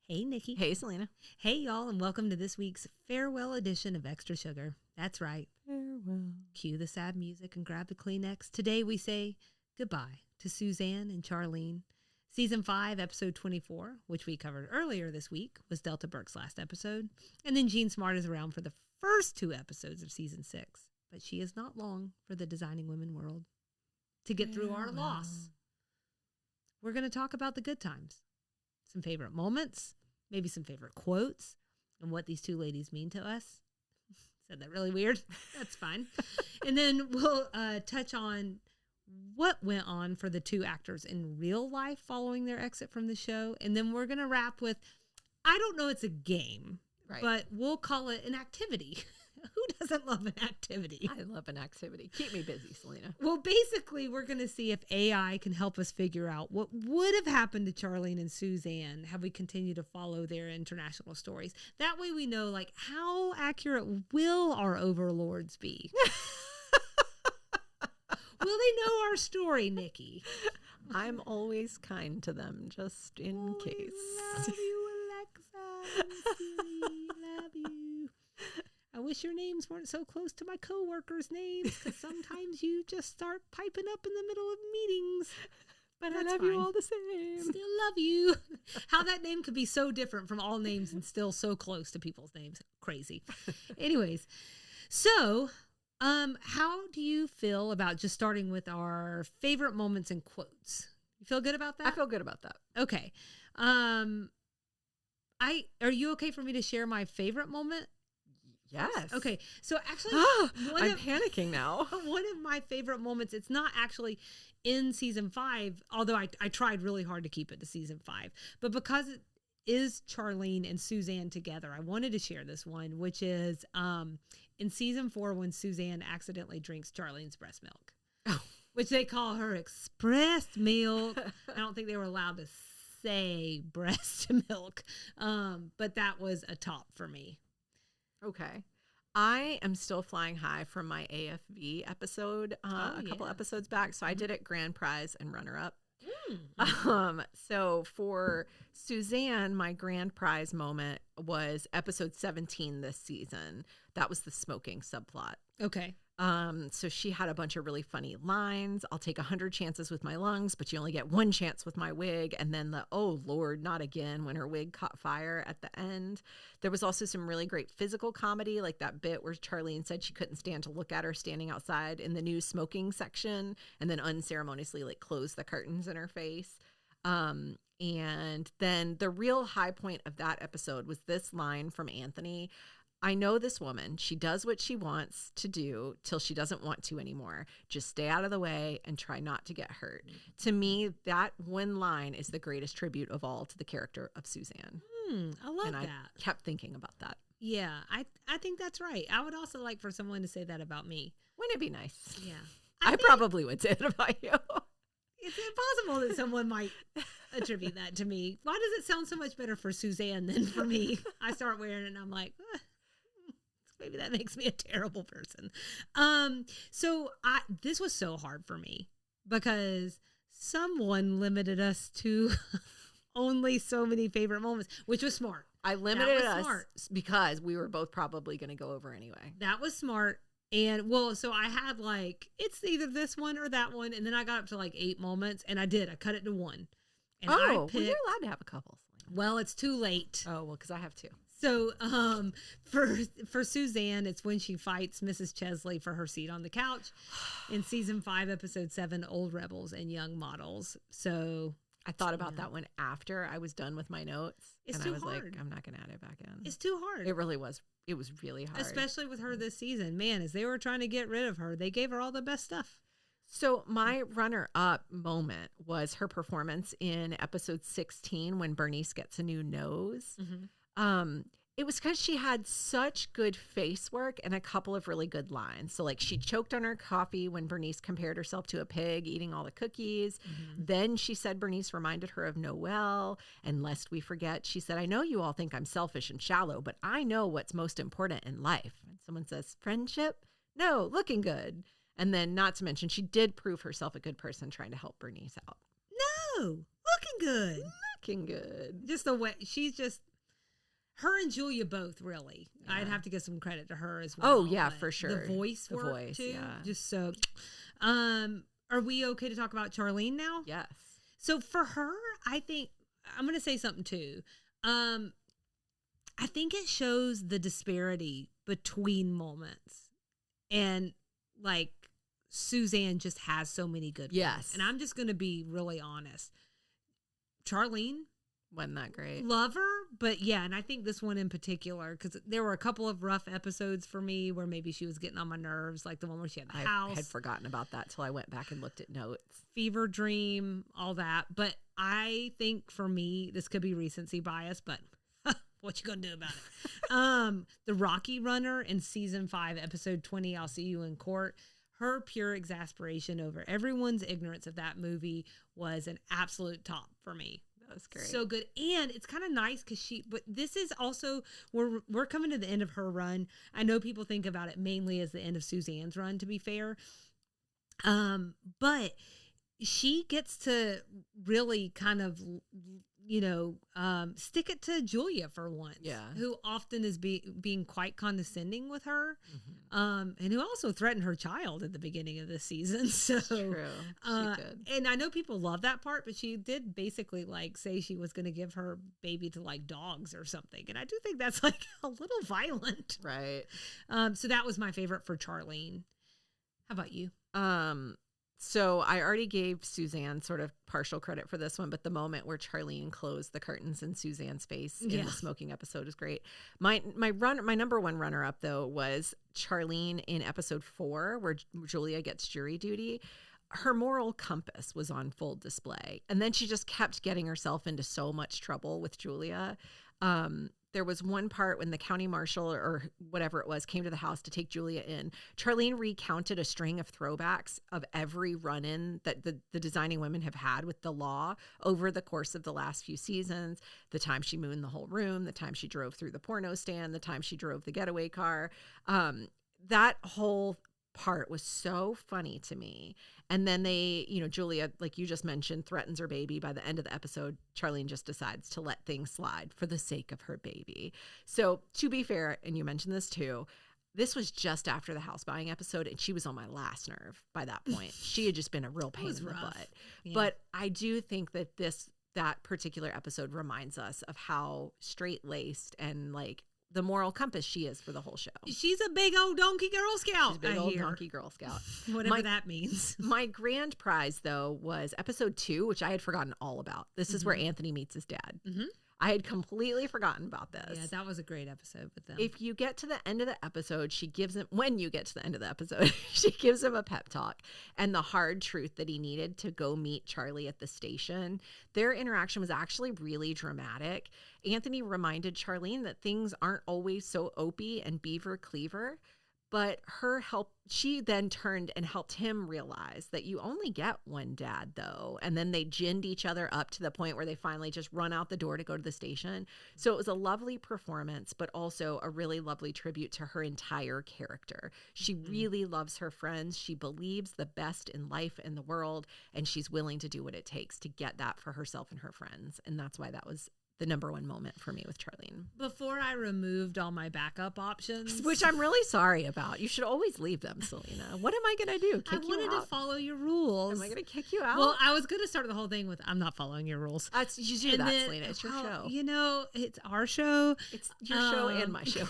Hey, Nikki. Hey, Selena. Hey, y'all, and welcome to this week's farewell edition of Extra Sugar. That's right. Farewell. Cue the sad music and grab the Kleenex. Today we say goodbye to Suzanne and Charlene. Season 5, episode 24, which we covered earlier this week, was Delta Burke's last episode. And then Jean Smart is around for the first 2 episodes of season 6. But she is not long for the Designing Women world to get through our loss. We're going to talk about the good times, some favorite moments, maybe some favorite quotes, and what these 2 ladies mean to us. Said that really weird. That's fine. And then we'll touch on what went on for the 2 actors in real life following their exit from the show. And then we're going to wrap with, I don't know it's a game, Right. but we'll call it an activity. Who doesn't love an activity? I love an activity. Keep me busy, Selena. Well, basically, we're going to see if AI can help us figure out what would have happened to Charlene and Suzanne had we continued to follow their international stories. That way we know, like, how accurate will our overlords be? Will they know our story, Nikki? I'm always kind to them, just in case. Love you, Alexa. Love you. I wish your names weren't so close to my coworkers' names, because sometimes you just start piping up in the middle of meetings. But That's I love fine. you all the same. Still love you. How that name could be so different from all names and still so close to people's names. Crazy. Anyways, so how do you feel about just starting with our favorite moments and quotes? You feel good about that? I feel good about that. Okay. Are you okay for me to share my favorite moment? Yes. Okay. So actually, I'm panicking now. one of my favorite moments, it's not actually in season 5, although I tried really hard to keep it to season 5, but because it is Charlene and Suzanne together, I wanted to share this one, which is in season 4 when Suzanne accidentally drinks Charlene's breast milk, which they call her express milk. I don't think they were allowed to say breast milk, but that was a top for me. Okay. I am still flying high from my AFV episode a couple episodes back. So I did it grand prize and runner up. So for Suzanne, my grand prize moment was episode 17 this season. That was the smoking subplot. Okay. So she had a bunch of really funny lines. I'll take 100 chances with my lungs, but you only get 1 chance with my wig. And then the, oh Lord, not again, when her wig caught fire at the end. There was also some really great physical comedy, like that bit where Charlene said she couldn't stand to look at her standing outside in the new smoking section and then unceremoniously like close the curtains in her face. And then the real high point of that episode was this line from Anthony. I know this woman. She does what she wants to do till she doesn't want to anymore. Just stay out of the way and try not to get hurt. To me, that one line is the greatest tribute of all to the character of Suzanne. I love and that. I kept thinking about that. Yeah, I think that's right. I would also like for someone to say that about me. Wouldn't it be nice? Yeah. I probably would say it about you. It's impossible that someone might attribute that to me. Why does it sound so much better for Suzanne than for me? I start wearing it and I'm like, maybe that makes me a terrible person. So this was so hard for me because someone limited us to only so many favorite moments, which was smart. I limited us because we were both probably going to go over anyway. That was smart. And well, so I had like, it's either this one or that one. And then I got up to like 8 moments and I cut it to 1. And well, you're allowed to have a couple. Well, it's too late. Oh, well, because I have 2. So for Suzanne, it's when she fights Mrs. Chesley for her seat on the couch in season 5, episode 7, Old Rebels and Young Models. So I thought about that one after I was done with my notes. It's and too I was hard. like, I'm not going to add it back in. It's too hard. It really was. It was really hard. Especially with her this season. Man, as they were trying to get rid of her, they gave her all the best stuff. So my runner-up moment was her performance in episode 16 when Bernice gets a new nose. Mm-hmm. It was because she had such good face work and a couple of really good lines. So like she choked on her coffee when Bernice compared herself to a pig eating all the cookies. Mm-hmm. Then she said Bernice reminded her of Noelle. And lest we forget, she said, I know you all think I'm selfish and shallow, but I know what's most important in life. And someone says, friendship? No, looking good. And then not to mention, she did prove herself a good person trying to help Bernice out. No, looking good. looking good. Just the way she's just her and Julia both really. Yeah. I'd have to give some credit to her as well. Oh yeah, for sure. The voice work too. Yeah. Just so. Are we okay to talk about Charlene now? Yes. So for her, I think I'm going to say something too. I think it shows the disparity between moments, and like Suzanne just has so many good ones. Yes. And I'm just going to be really honest. Charlene, wasn't that great? love her, but yeah, and I think this one in particular, because there were a couple of rough episodes for me where maybe she was getting on my nerves, like the one where she had the house. I had forgotten about that till I went back and looked at notes. Fever Dream, all that. But I think for me, this could be recency bias, but what you gonna do about it? The Rocky Runner in season 5, episode 20, I'll See You in Court. Her pure exasperation over everyone's ignorance of that movie was an absolute top for me. That was great. So good. And it's kind of nice because but this is also, we're coming to the end of her run. I know people think about it mainly as the end of Suzanne's run, to be fair. But she gets to really kind of, stick it to Julia for once. Yeah. Who often is being quite condescending with her. Mm-hmm. And who also threatened her child at the beginning of the season. So true. She did. And I know people love that part, but she did basically like say she was going to give her baby to like dogs or something. And I do think that's like a little violent. Right. So that was my favorite for Charlene. How about you? So I already gave Suzanne sort of partial credit for this one, but the moment where Charlene closed the curtains in Suzanne's face in the smoking episode is great. My number one runner up though was Charlene in episode 4, where Julia gets jury duty. Her moral compass was on full display, and then she just kept getting herself into so much trouble with Julia. There was one part when the county marshal or whatever it was came to the house to take Julia in. Charlene recounted a string of throwbacks of every run-in that the Designing Women have had with the law over the course of the last few seasons. The time she mooned the whole room, the time she drove through the porno stand, the time she drove the getaway car. That whole part was so funny to me. And then Julia, like you just mentioned, threatens her baby. By the end of the episode, Charlene just decides to let things slide for the sake of her baby. So to be fair, and you mentioned this too, this was just after the house buying episode, and she was on my last nerve by that point. She had just been a real pain in the butt. Yeah. But I do think that that particular episode reminds us of how straight-laced and like the moral compass she is for the whole show. She's a big old donkey Girl Scout. She's a big old donkey Girl Scout. Whatever that means. My grand prize, though, was episode 2, which I had forgotten all about. This is where Anthony meets his dad. Mm-hmm. I had completely forgotten about this. Yeah, that was a great episode with them. If you get to the end of the episode, when you get to the end of the episode, she gives him a pep talk and the hard truth that he needed to go meet Charlie at the station. Their interaction was actually really dramatic. Anthony reminded Charlene that things aren't always so Opie and Beaver Cleaver, but she then turned and helped him realize that you only get one dad, though. And then they ginned each other up to the point where they finally just run out the door to go to the station. So it was a lovely performance, but also a really lovely tribute to her entire character. She really loves her friends. She believes the best in life and the world, and she's willing to do what it takes to get that for herself and her friends. And that's why that was the number one moment for me with Charlene. Before I removed all my backup options, which I'm really sorry about. You should always leave them, Selena. What am I going to do? I wanted to follow your rules. Am I going to kick you out? Well, I was going to start the whole thing with, I'm not following your rules. You do that, Selena. It's your show. It's our show. It's your show and my show.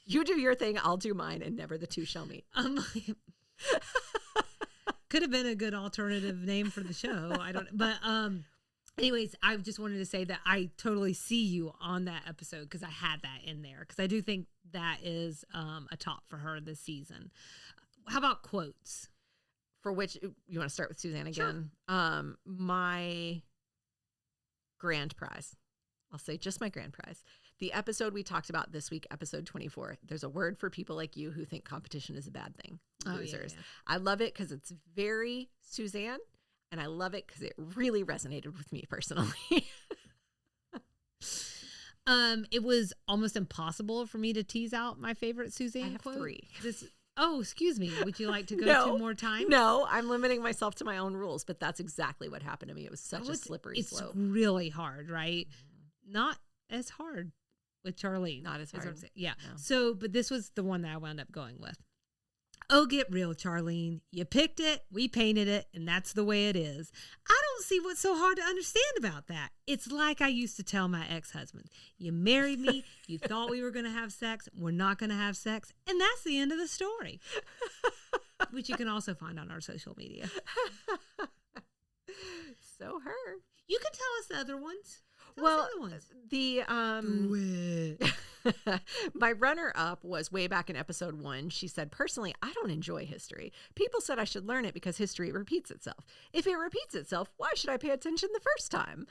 You do your thing, I'll do mine, and never the two shall meet. Could have been a good alternative name for the show. Anyways, I just wanted to say that I totally see you on that episode because I had that in there because I do think that is a top for her this season. How about quotes? For which, you want to start with Suzanne again? Sure. My grand prize. I'll say just my grand prize. The episode we talked about this week, episode 24. There's a word for people like you who think competition is a bad thing. Losers. Yeah. I love it because it's very Suzanne. And I love it because it really resonated with me personally. It was almost impossible for me to tease out my favorite Suzanne quote. I have 3. Oh, excuse me. Would you like to go No, 2 more times? No, I'm limiting myself to my own rules, but that's exactly what happened to me. It was such a slippery slope. It's really hard, right? Not as hard with Charlene. Not as hard. Yeah. No. So, but this was the one that I wound up going with. Oh, get real, Charlene. You picked it, we painted it, and that's the way it is. I don't see what's so hard to understand about that. It's like I used to tell my ex-husband. You married me, you thought we were going to have sex, we're not going to have sex, and that's the end of the story. Which you can also find on our social media. So her. You can tell us the other ones. Well, Do it. my runner-up was way back in episode 1. She said, personally, I don't enjoy history. People said I should learn it because history repeats itself. If it repeats itself, why should I pay attention the first time?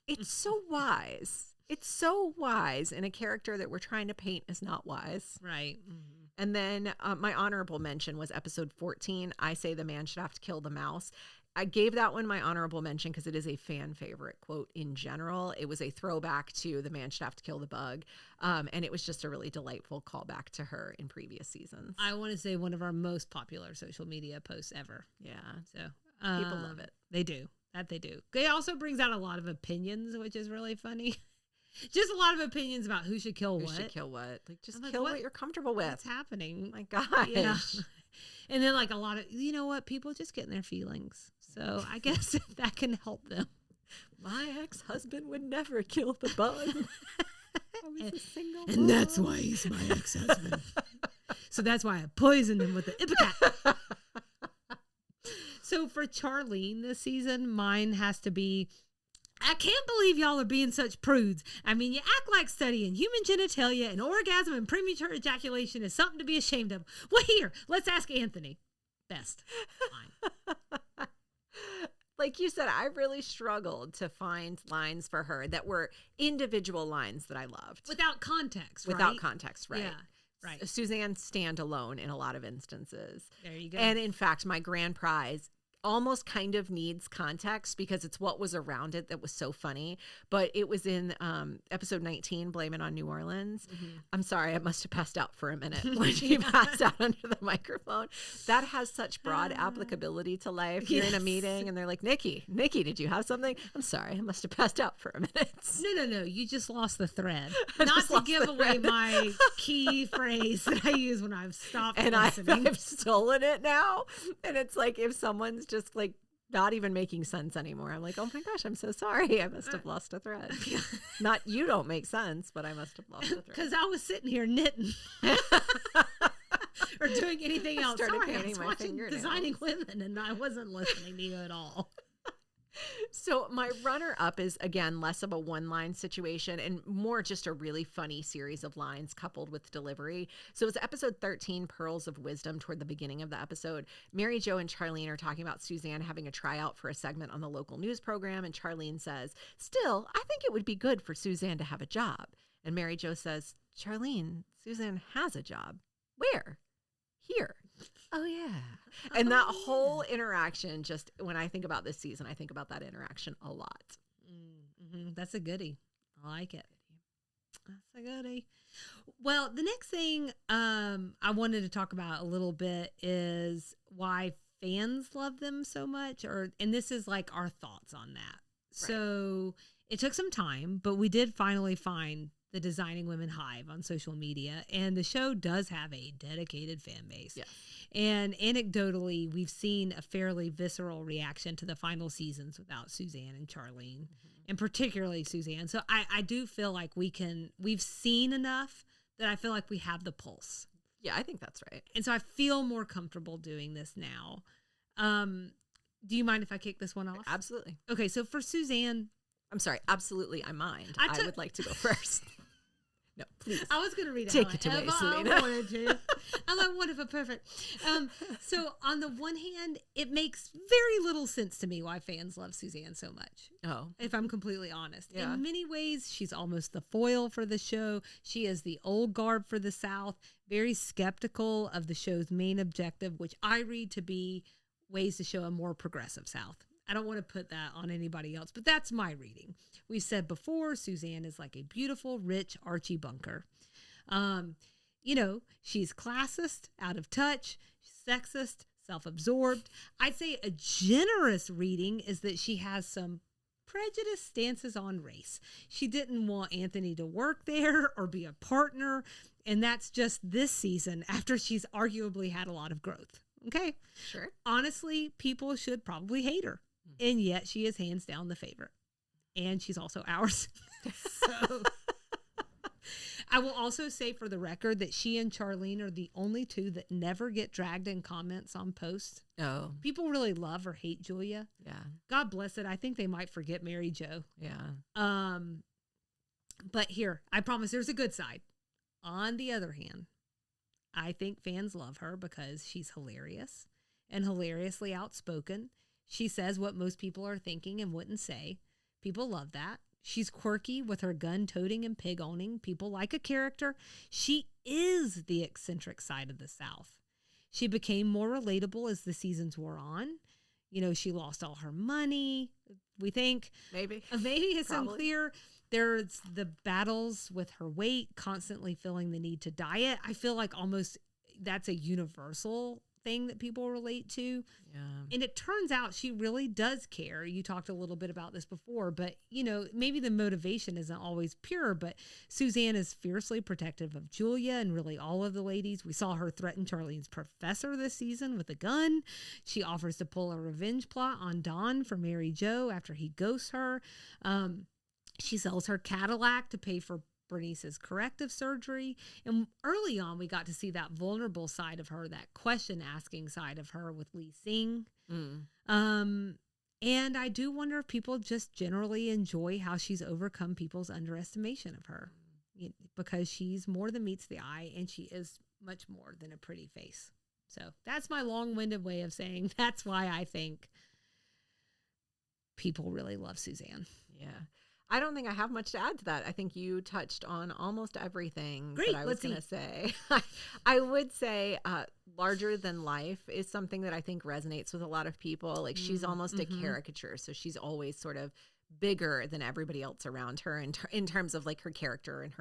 It's so wise. It's so wise in a character that we're trying to paint as not wise. Right. And then my honorable mention was episode 14. I say the man should have to kill the mouse. I gave that one my honorable mention because it is a fan favorite quote in general. It was a throwback to the man should have to kill the bug. And it was just a really delightful callback to her in previous seasons. I want to say one of our most popular social media posts ever. Yeah. So People love it. They do. That they do. It also brings out a lot of opinions, which is really funny. Just a lot of opinions about who should kill what. Who should kill what. Like, just like, kill what you're comfortable with. What's happening? My gosh. Yeah. And then like a lot of, you know what, people just get in their feelings. So I guess that can help them. My ex-husband would never kill the bug. I was a single and mom. that's why he's my ex-husband. So that's why I poisoned him with the Ipecac. So for Charlene this season, mine has to be, I can't believe y'all are being such prudes. I mean, you act like studying human genitalia and orgasm and premature ejaculation is something to be ashamed of. Well, here, let's ask Anthony. Best. Fine. Like you said, I really struggled to find lines for her that were individual lines that I loved. Without context, right? Without context, right. Yeah, right. Suzanne stand alone in a lot of instances. There you go. And in fact, my grand prize almost kind of needs context because it's what was around it that was so funny. But it was in episode 19, Blame It on New Orleans. Mm-hmm. I'm sorry, I must have passed out for a minute when she passed out under the microphone. That has such broad applicability to life. You're in a meeting and they're like, Nikki, did you have something? I'm sorry, I must have passed out for a minute. No. You just lost the thread. Not to give away my key phrase that I use when I've stopped listening. I've stolen it now. And it's like if someone's just like not even making sense anymore. I'm like, oh my gosh, I'm so sorry. I must have lost a thread. Not you don't make sense, but I must have lost a thread. Because I was sitting here knitting or doing anything else. Sorry, I was watching Designing Women and I wasn't listening to you at all. So my runner-up is, again, less of a one-line situation and more just a really funny series of lines coupled with delivery. So it's episode 13, Pearls of Wisdom, toward the beginning of the episode. Mary Jo and Charlene are talking about Suzanne having a tryout for a segment on the local news program, and Charlene says, still, I think it would be good for Suzanne to have a job. And Mary Jo says, Charlene, Suzanne has a job. Where? Here. Oh, yeah. And that whole interaction, just when I think about this season, I think about that interaction a lot. Mm-hmm. That's a goodie. I like it. That's a goodie. Well, the next thing I wanted to talk about a little bit is why fans love them so much. And this is like our thoughts on that. Right. So it took some time, but we did finally find the Designing Women Hive on social media, and the show does have a dedicated fan base. Yes. And anecdotally, we've seen a fairly visceral reaction to the final seasons without Suzanne and Charlene, and particularly Suzanne. So I do feel like we've seen enough that I feel like we have the pulse. Yeah, I think that's right. And so I feel more comfortable doing this now. Do you mind if I kick this one off? Absolutely. Okay, so for Suzanne. I'm sorry, absolutely, I mind. I would like to go first. No, please. I was going to read it. Take it away, Selena. I wanted to. I'm like, wonderful, perfect. So on the one hand, it makes very little sense to me why fans love Suzanne so much. Oh. If I'm completely honest. Yeah. In many ways, she's almost the foil for the show. She is the old guard for the South, very skeptical of the show's main objective, which I read to be ways to show a more progressive South. I don't want to put that on anybody else, but that's my reading. We've said before, Suzanne is like a beautiful, rich Archie Bunker. she's classist, out of touch, sexist, self-absorbed. I'd say a generous reading is that she has some prejudiced stances on race. She didn't want Anthony to work there or be a partner, and that's just this season after she's arguably had a lot of growth. Okay? Sure. Honestly, people should probably hate her, and yet she is hands down the favorite. And she's also ours. So I will also say for the record that she and Charlene are the only two that never get dragged in comments on posts. Oh. People really love or hate Julia. Yeah. God bless it. I think they might forget Mary Jo. Yeah. But here, I promise there's a good side. On the other hand, I think fans love her because she's hilarious and hilariously outspoken. She says what most people are thinking and wouldn't say. People love that. She's quirky with her gun-toting and pig-owning. People like a character. She is the eccentric side of the South. She became more relatable as the seasons wore on. She lost all her money, we think. Maybe. Maybe it's unclear. There's the battles with her weight, constantly feeling the need to diet. I feel like almost that's a universal thing that people relate to. Yeah. And it turns out she really does care. You talked a little bit about this before, but maybe the motivation isn't always pure, but Suzanne is fiercely protective of Julia and really all of the ladies. We saw her threaten Charlene's professor this season with a gun. She offers to pull a revenge plot on Don for Mary Jo after he ghosts her. She sells her Cadillac to pay for Bernice's corrective surgery. And early on, we got to see that vulnerable side of her, that question-asking side of her with Lee Sing. And I do wonder if people just generally enjoy how she's overcome people's underestimation of her, because she's more than meets the eye, and she is much more than a pretty face. So that's my long-winded way of saying that's why I think people really love Suzanne. Yeah. I don't think I have much to add to that. I think you touched on almost everything Great, that I was going to say. I would say larger than life is something that I think resonates with a lot of people. Like she's almost a caricature. So she's always sort of bigger than everybody else around her in terms of like her character and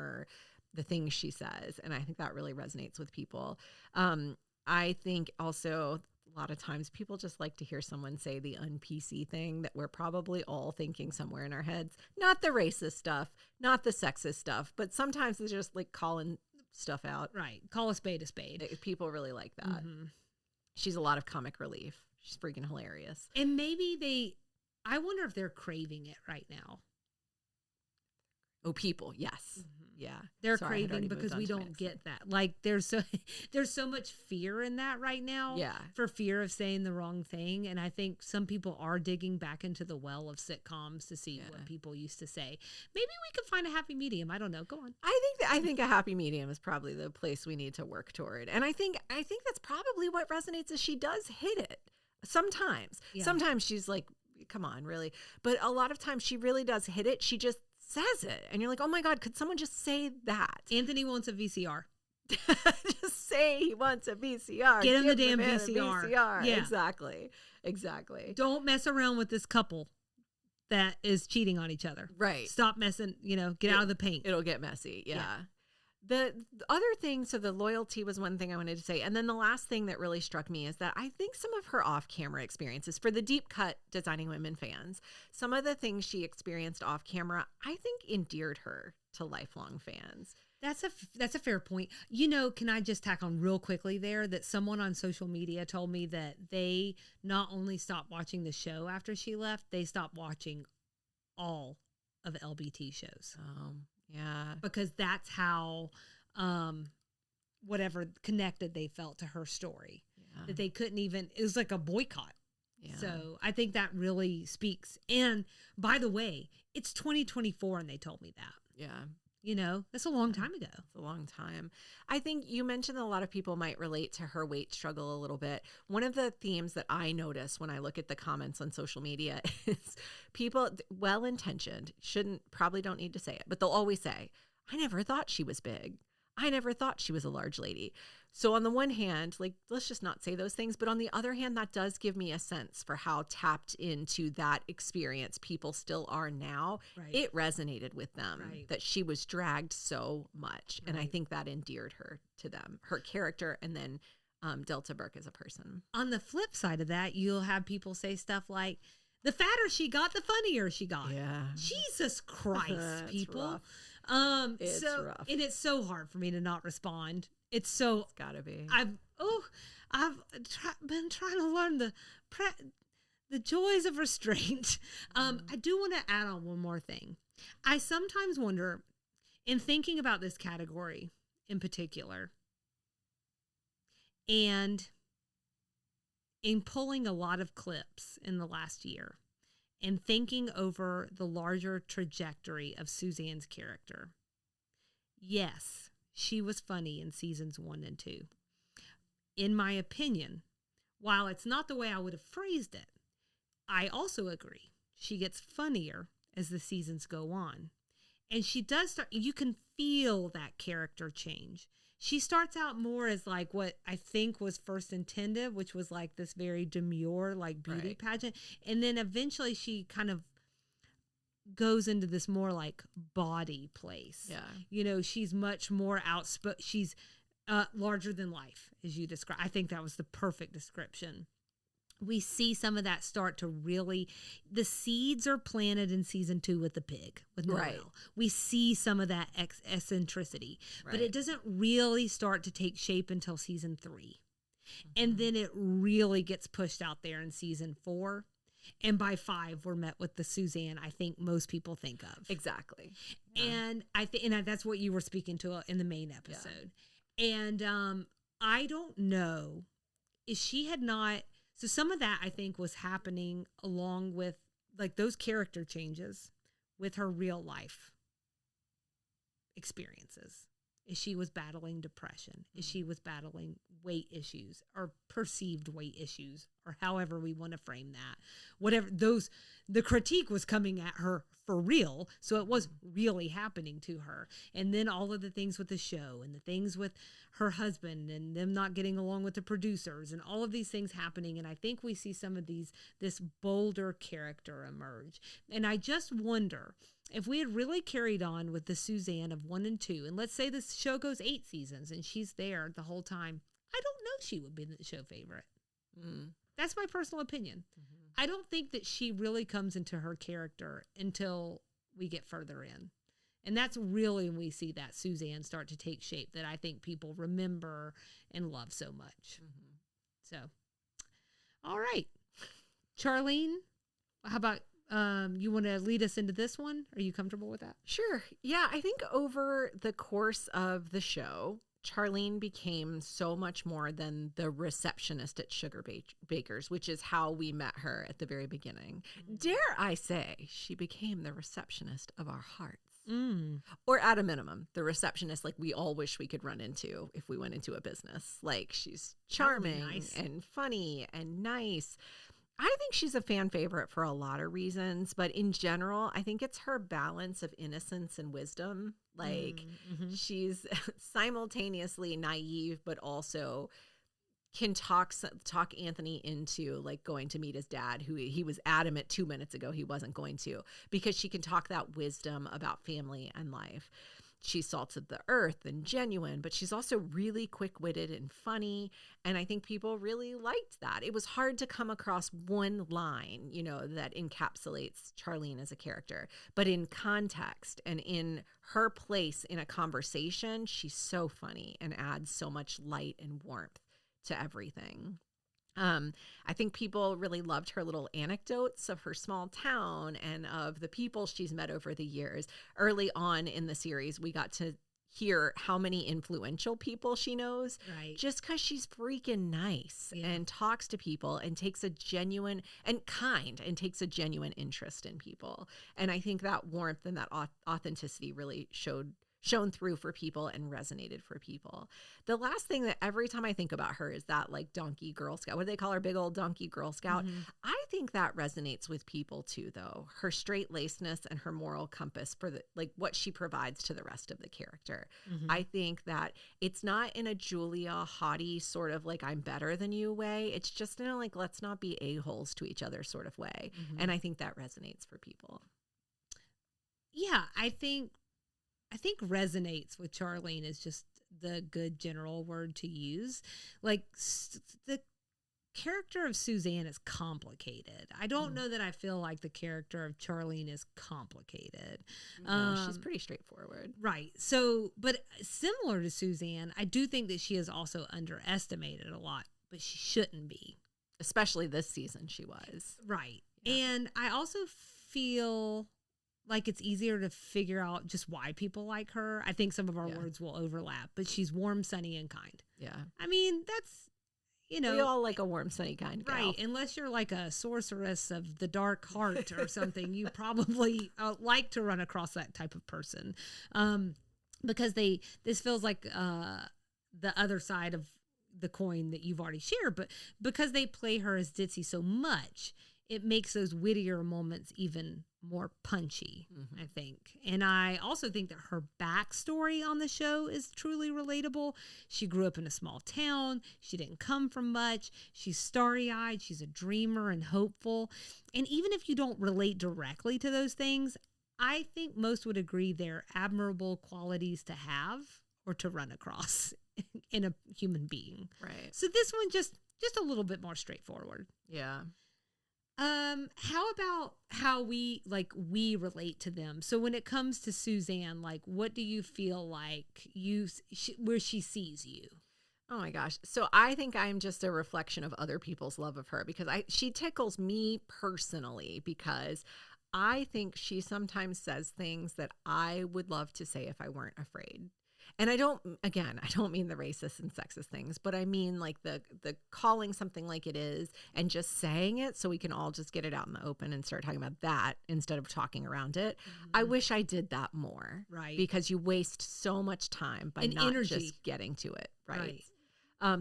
the things she says. And I think that really resonates with people. I think also a lot of times people just like to hear someone say the un-PC thing that we're probably all thinking somewhere in our heads. Not the racist stuff, not the sexist stuff, but sometimes it's just like calling stuff out. Right. Call a spade a spade. People really like that. She's a lot of comic relief. She's freaking hilarious. And maybe I wonder if they're craving it right now. Oh, people. Yes. Yeah. They're craving because we don't get that. Like there's so much fear in that right now. Yeah. For fear of saying the wrong thing. And I think some people are digging back into the well of sitcoms to see what people used to say. Maybe we could find a happy medium. I don't know. Go on. I think a happy medium is probably the place we need to work toward. And I think that's probably what resonates is she does hit it. Sometimes. Yeah. Sometimes she's like, come on, really. But a lot of times she really does hit it. She just says it and you're like, oh my God, could someone just say that? Anthony wants a VCR. Just say he wants a VCR. Get him the damn VCR. Yeah. Exactly. Don't mess around with this couple that is cheating on each other. Right. Stop messing, get out of the paint. It'll get messy. Yeah. The other thing, so the loyalty was one thing I wanted to say. And then the last thing that really struck me is that I think some of her off-camera experiences, for the deep cut Designing Women fans, some of the things she experienced off-camera, I think endeared her to lifelong fans. That's a fair point. Can I just tack on real quickly there that someone on social media told me that they not only stopped watching the show after she left, they stopped watching all of LBT shows. Yeah. Because that's how, whatever connected they felt to her story. Yeah. That they couldn't even, it was like a boycott. Yeah. So I think that really speaks. And by the way, it's 2024 and they told me that. Yeah. That's a long time ago. It's a long time. I think you mentioned that a lot of people might relate to her weight struggle a little bit. One of the themes that I notice when I look at the comments on social media is people, well-intentioned, probably don't need to say it, but they'll always say, I never thought she was big. I never thought she was a large lady. So on the one hand, like, let's just not say those things. But on the other hand, that does give me a sense for how tapped into that experience people still are now. Right. It resonated with them Right. that she was dragged so much. And I Right. think that endeared her to them, her character, and then Delta Burke as a person. On the flip side of that, you'll have people say stuff like, the fatter she got, the funnier she got. Yeah. Jesus Christ, It's people. rough. It's rough. And it's so hard for me to not respond. It's so, It's gotta be. I've been trying to learn the joys of restraint. I do want to add on one more thing. I sometimes wonder, in thinking about this category in particular, and in pulling a lot of clips in the last year, and thinking over the larger trajectory of Suzanne's character. Yes, she was funny in seasons 1 and 2. In my opinion, while it's not the way I would have phrased it, I also agree she gets funnier as the seasons go on. And she does start, you can feel that character change. She starts out more as like what I think was first intended, which was like this very demure, like beauty Right. pageant. And then eventually she kind of goes into this more like body place. Yeah. You know, she's much more outspoken. She's larger than life, as you describe. I think that was the perfect description. We see some of that start to really, the seeds are planted in season 2 with the pig, with Noel. Right. We see some of that eccentricity, but Right. it doesn't really start to take shape until season 3. And then it really gets pushed out there in season 4. And by 5, we're met with the Suzanne I think most people think of. Exactly. And I think, and that's what you were speaking to in the main episode. And I don't know if she had not. So some of that I think was happening along with like those character changes with her real life experiences. As she was battling depression, as she was battling weight issues or perceived weight issues, or however we want to frame that. Whatever those, the critique was coming at her for real. So it was really happening to her. And then all of the things with the show and the things with her husband and them not getting along with the producers and all of these things happening. And I think we see some of this bolder character emerge. And I just wonder if we had really carried on with the Suzanne of 1 and 2, and let's say this show goes 8 seasons and she's there the whole time, I don't know she would be the show favorite. That's my personal opinion. I don't think that she really comes into her character until we get further in. And that's really when we see that Suzanne start to take shape that I think people remember and love so much. So, all right. Charlene, how about you want to lead us into this one? Are you comfortable with that? Sure. Yeah, I think over the course of the show, Charlene became so much more than the receptionist at Sugar Baker's, which is how we met her at the very beginning. Dare I say, she became the receptionist of our hearts. Or at a minimum, the receptionist like we all wish we could run into if we went into a business. Like, she's charming and funny and nice. I think she's a fan favorite for a lot of reasons, but in general, I think it's her balance of innocence and wisdom. Like, she's simultaneously naive, but also can talk Anthony into like going to meet his dad, who he was adamant 2 minutes ago he wasn't going to, because she can talk that wisdom about family and life. She's salt of the earth and genuine, but she's also really quick-witted and funny. And I think people really liked that. It was hard to come across one line, you know, that encapsulates Charlene as a character. But in context and in her place in a conversation, she's so funny and adds so much light and warmth to everything. I think people really loved her little anecdotes of her small town and of the people she's met over the years. Early on in the series, we got to hear how many influential people she knows, just because she's freaking nice and talks to people and takes a genuine and kind and takes a genuine interest in people. And I think that warmth and that authenticity really showed shone through for people and resonated for people. The last thing that every time I think about her is that like donkey Girl Scout. What do they call her? Big old donkey Girl Scout. Mm-hmm. I think that resonates with people too, though. Her straight-lacedness and her moral compass for the like what she provides to the rest of the character. Mm-hmm. I think that it's not in a Julia haughty sort of like I'm better than you way. It's just in a like let's not be a-holes to each other sort of way. Mm-hmm. And I think that resonates for people. Yeah, I think resonates with Charlene is just the good general word to use. Like the character of Suzanne is complicated. I don't know that I feel like the character of Charlene is complicated. No, she's pretty straightforward. Right. So, but similar to Suzanne, I do think that she is also underestimated a lot, but she shouldn't be. Especially this season she was. Right. Yeah. And I also feel like it's easier to figure out just why people like her. I think some of our words will overlap, but she's warm, sunny, and kind. Yeah. I mean, that's, you know. We all like a warm, sunny, kind gal. Right. Unless you're like a sorceress of the dark heart or something, you probably like to run across that type of person. Because this feels like the other side of the coin that you've already shared, but because they play her as ditzy so much, it makes those wittier moments even more punchy, I think. And I also think that her backstory on the show is truly relatable. She grew up in a small town. She didn't come from much. She's starry-eyed. She's a dreamer and hopeful. And even if you don't relate directly to those things, I think most would agree they're admirable qualities to have or to run across in a human being. Right. So this one just a little bit more straightforward. Yeah. How about how we relate to them? So when it comes to Suzanne, like, what do you feel like where she sees you? Oh my gosh. So I think I'm just a reflection of other people's love of her because she tickles me personally because I think she sometimes says things that I would love to say if I weren't afraid. And I don't mean the racist and sexist things, but I mean like the calling something like it is and just saying it so we can all just get it out in the open and start talking about that instead of talking around it. I wish I did that more. Right. Because you waste so much time by not just getting to it. Right.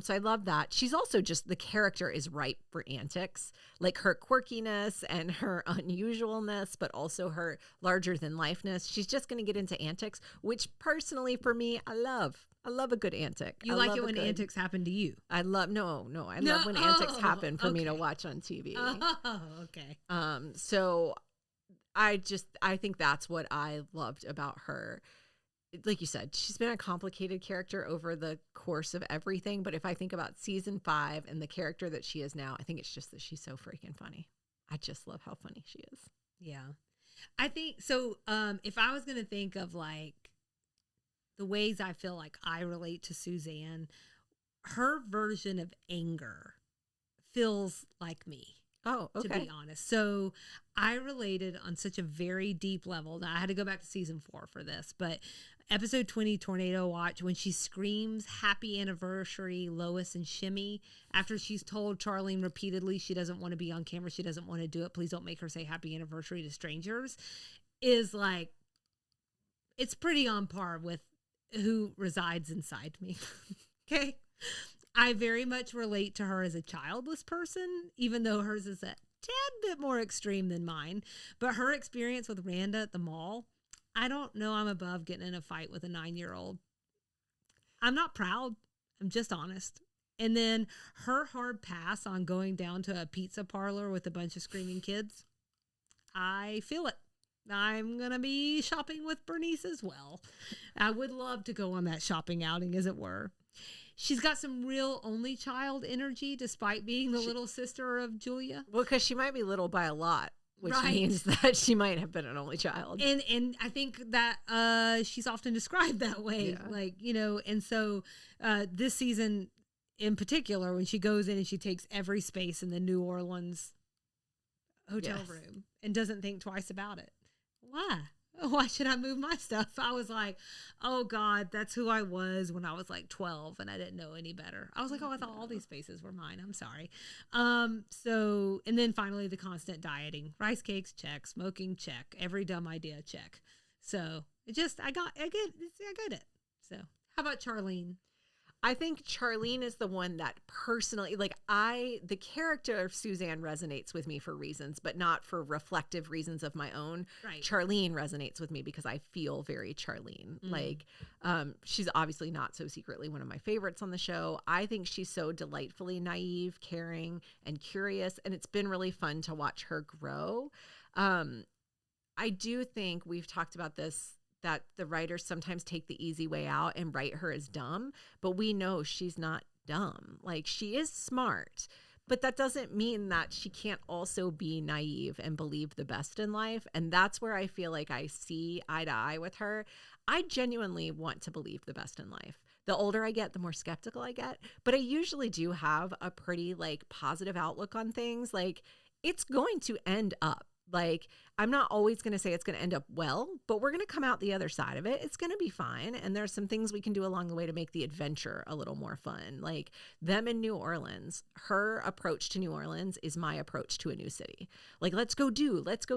So I love that. She's also just, the character is ripe for antics, like her quirkiness and her unusualness, but also her larger than lifeness. She's just going to get into antics, which personally for me, I love. I love a good antic. You like it when antics happen to you? I love, I love when antics happen for me to watch on TV. Oh, okay. So I think that's what I loved about her. Like you said, she's been a complicated character over the course of everything. But if I think about season 5 and the character that she is now, I think it's just that she's so freaking funny. I just love how funny she is. Yeah. I think so. If I was going to think of like the ways I feel like I relate to Suzanne, her version of anger feels like me. Oh, okay. To be honest. So I related on such a very deep level. Now I had to go back to season 4 for this, but episode 20, Tornado Watch, when she screams happy anniversary, Lois and Shimmy, after she's told Charlene repeatedly she doesn't want to be on camera, she doesn't want to do it, please don't make her say happy anniversary to strangers, is like, it's pretty on par with who resides inside me. Okay? I very much relate to her as a childless person, even though hers is a tad bit more extreme than mine. But her experience with Randa at the mall, I don't know I'm above getting in a fight with a 9-year-old. I'm not proud. I'm just honest. And then her hard pass on going down to a pizza parlor with a bunch of screaming kids, I feel it. I'm going to be shopping with Bernice as well. I would love to go on that shopping outing, as it were. She's got some real only child energy, despite being the little sister of Julia. Well, because she might be little by a lot, which means that she might have been an only child. And I think that she's often described that way. Yeah. Like, you know, and so this season in particular, when she goes in and she takes every space in the New Orleans hotel room and doesn't think twice about it. Why should I move my stuff? I was like, oh God, that's who I was when I was like 12 and I didn't know any better. I was like, oh, I thought all these spaces were mine. I'm sorry. So, and then finally the constant dieting, rice cakes, check, smoking, check, every dumb idea, check. So I get it. So how about Charlene? I think Charlene is the one that personally, the character of Suzanne resonates with me for reasons, but not for reflective reasons of my own. Right. Charlene resonates with me because I feel very Charlene. She's obviously not so secretly one of my favorites on the show. I think she's so delightfully naive, caring, and curious, and it's been really fun to watch her grow. I do think we've talked about this, that the writers sometimes take the easy way out and write her as dumb, but we know she's not dumb. She is smart, but that doesn't mean that she can't also be naive and believe the best in life. And that's where I feel like I see eye to eye with her. I genuinely want to believe the best in life. The older I get, the more skeptical I get, but I usually do have a pretty positive outlook on things. It's going to end up. I'm not always going to say it's going to end up well, but we're going to come out the other side of it. It's going to be fine. And there's some things we can do along the way to make the adventure a little more fun. Them in New Orleans, her approach to New Orleans is my approach to a new city. Let's go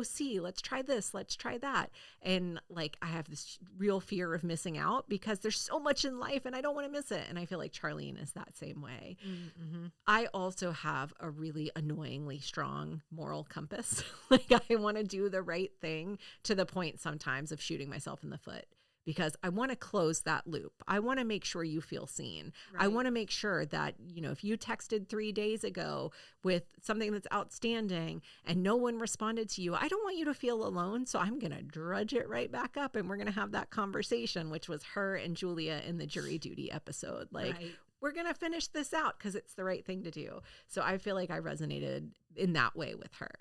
see, let's try this, let's try that. And I have this real fear of missing out because there's so much in life and I don't want to miss it. And I feel like Charlene is that same way. Mm-hmm. I also have a really annoyingly strong moral compass. I want to do the right thing to the point sometimes of shooting myself in the foot because I want to close that loop. I want to make sure you feel seen. Right. I want to make sure that, if you texted 3 days ago with something that's outstanding and no one responded to you, I don't want you to feel alone. So I'm going to drudge it right back up and we're going to have that conversation, which was her and Julia in the jury duty episode. Right. We're going to finish this out because it's the right thing to do. So I feel like I resonated in that way with her.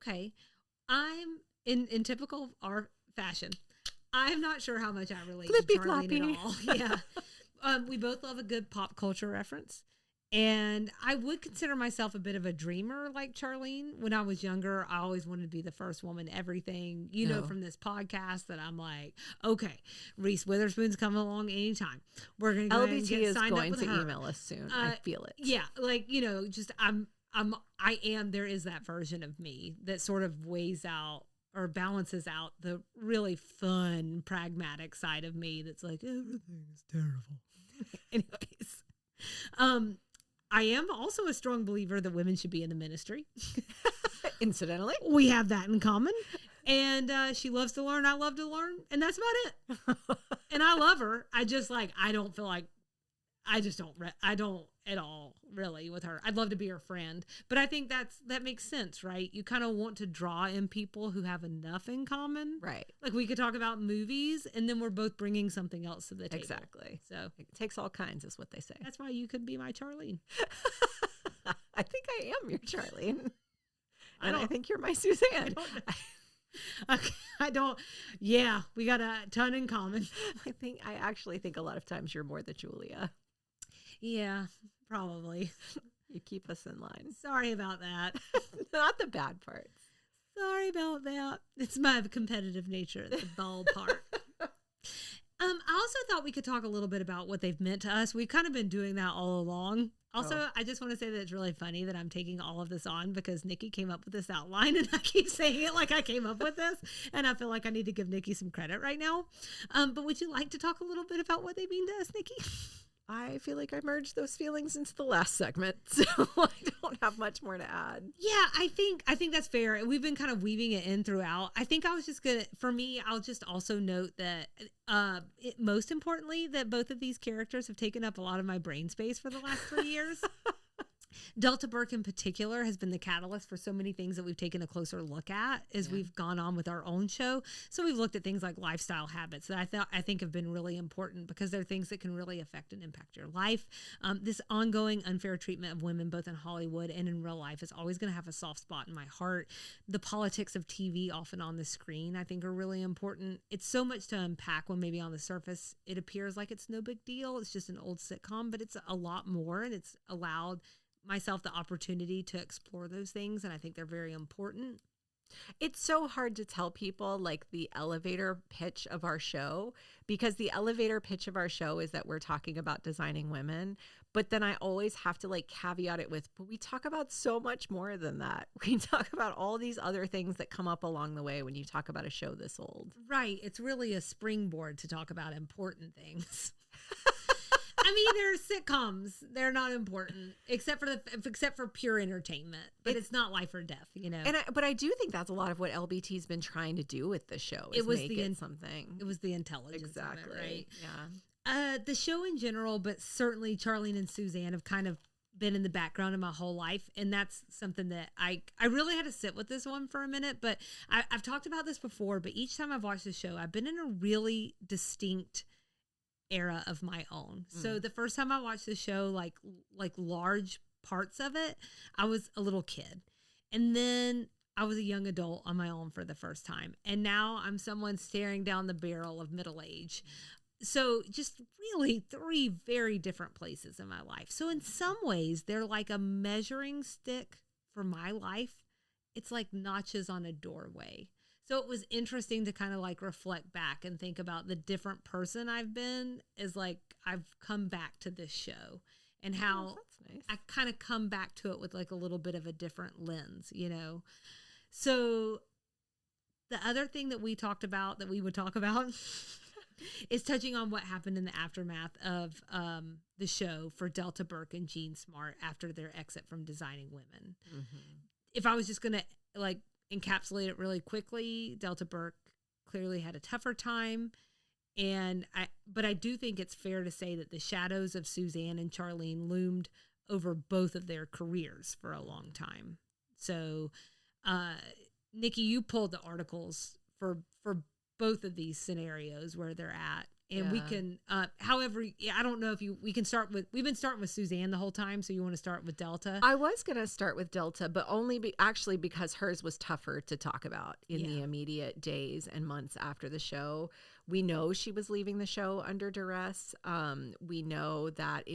Okay. I'm in typical our fashion. I'm not sure how much I relate to Charlene at all. Yeah. We both love a good pop culture reference. And I would consider myself a bit of a dreamer like Charlene. When I was younger, I always wanted to be the first woman, everything, from this podcast that I'm like, okay, Reese Witherspoon's coming along anytime. We're going to go ahead and get signed up with her. LBT is going to email us soon. I feel it. Yeah. There is that version of me that sort of weighs out or balances out the really fun, pragmatic side of me that's everything is terrible. Anyways, I am also a strong believer that women should be in the ministry. Incidentally. We have that in common. And she loves to learn. I love to learn. And that's about it. And I love her. I just I don't feel like, I don't at all really with her. I'd love to be her friend, but I think that makes sense, right? You kind of want to draw in people who have enough in common. Right. We could talk about movies and then we're both bringing something else to the table. Exactly. So it takes all kinds is what they say. That's why you could be my Charlene. I think I am your Charlene. And I think you're my Suzanne. Yeah, we got a ton in common. I actually think a lot of times you're more the Julia. Yeah, probably. You keep us in line. Sorry about that. Not the bad parts. Sorry about that. It's my competitive nature, the bald part. I also thought we could talk a little bit about what they've meant to us. We've kind of been doing that all along. Also, I just want to say that it's really funny that I'm taking all of this on because Nikki came up with this outline and I keep saying it like I came up with this. And I feel like I need to give Nikki some credit right now. But would you like to talk a little bit about what they mean to us, Nikki? I feel like I merged those feelings into the last segment, so I don't have much more to add. Yeah, I think that's fair. We've been kind of weaving it in throughout. I think I was just I'll just also note that most importantly, that both of these characters have taken up a lot of my brain space for the last 3 years. Delta Burke in particular has been the catalyst for so many things that we've taken a closer look at as we've gone on with our own show. So we've looked at things like lifestyle habits that I think have been really important because they're things that can really affect and impact your life. This ongoing unfair treatment of women, both in Hollywood and in real life, is always going to have a soft spot in my heart. The politics of TV often on the screen, I think, are really important. It's so much to unpack when maybe on the surface it appears like it's no big deal. It's just an old sitcom, but it's a lot more, and it's allowed myself the opportunity to explore those things, and I think they're very important. It's so hard to tell people like the elevator pitch of our show, because the elevator pitch of our show is that we're talking about designing women. But then I always have to like caveat it with, but we talk about so much more than that. We talk about all these other things that come up along the way when you talk about a show this old. Right. It's really a springboard to talk about important things. I mean, they're sitcoms. They're not important except for pure entertainment. But it's not life or death, you know. But I do think that's a lot of what LBT's been trying to do with the show. Is make it something. It was the intelligence, exactly. Of it, right? Yeah. The show in general, but certainly Charlene and Suzanne have kind of been in the background of my whole life, and that's something that I really had to sit with this one for a minute. But I've talked about this before. But each time I've watched the show, I've been in a really distinct era of my own. So the first time I watched the show, like large parts of it, I was a little kid. And then I was a young adult on my own for the first time. And now I'm someone staring down the barrel of middle age. So just really 3 very different places in my life. So in some ways, they're like a measuring stick for my life. It's like notches on a doorway. So it was interesting to kind of like reflect back and think about the different person I've been as like I've come back to this show and how that's nice. I kind of come back to it with like a little bit of a different lens, you know? So the other thing that we talked about that we would talk about is touching on what happened in the aftermath of the show for Delta Burke and Jean Smart after their exit from Designing Women. Mm-hmm. If I was just going to like encapsulate it really quickly, Delta Burke clearly had a tougher time. But I do think it's fair to say that the shadows of Suzanne and Charlene loomed over both of their careers for a long time. So, Nikki, you pulled the articles for both of these scenarios where they're at. And we can, however, I don't know if we can start with, we've been starting with Suzanne the whole time. So you want to start with Delta? I was going to start with Delta, but only actually because hers was tougher to talk about in the immediate days and months after the show. We know she was leaving the show under duress. We know that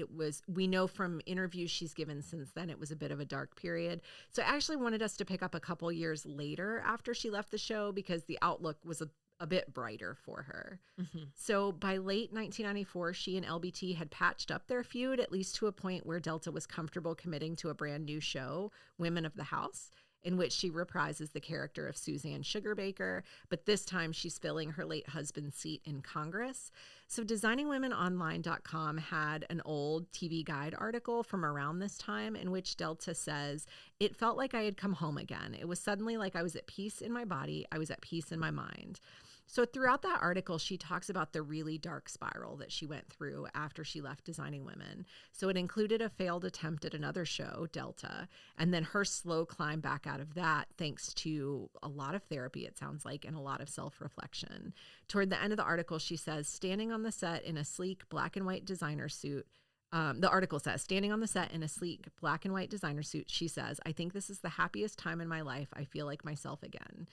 we know from interviews she's given since then, it was a bit of a dark period. So I actually wanted us to pick up a couple years later after she left the show because the outlook was a bit brighter for her. Mm-hmm. So by late 1994, she and LBT had patched up their feud, at least to a point where Delta was comfortable committing to a brand new show, Women of the House, in which she reprises the character of Suzanne Sugarbaker, but this time she's filling her late husband's seat in Congress. So DesigningWomenOnline.com had an old TV Guide article from around this time in which Delta says, "It felt like I had come home again. It was suddenly like I was at peace in my body. I was at peace in my mind." So throughout that article, she talks about the really dark spiral that she went through after she left Designing Women. So it included a failed attempt at another show, Delta, and then her slow climb back out of that thanks to a lot of therapy, it sounds like, and a lot of self-reflection. Toward the end of the article, she says, standing on the set in a sleek black and white designer suit, the article says, standing on the set in a sleek black and white designer suit, she says, "I think this is the happiest time in my life. I feel like myself again."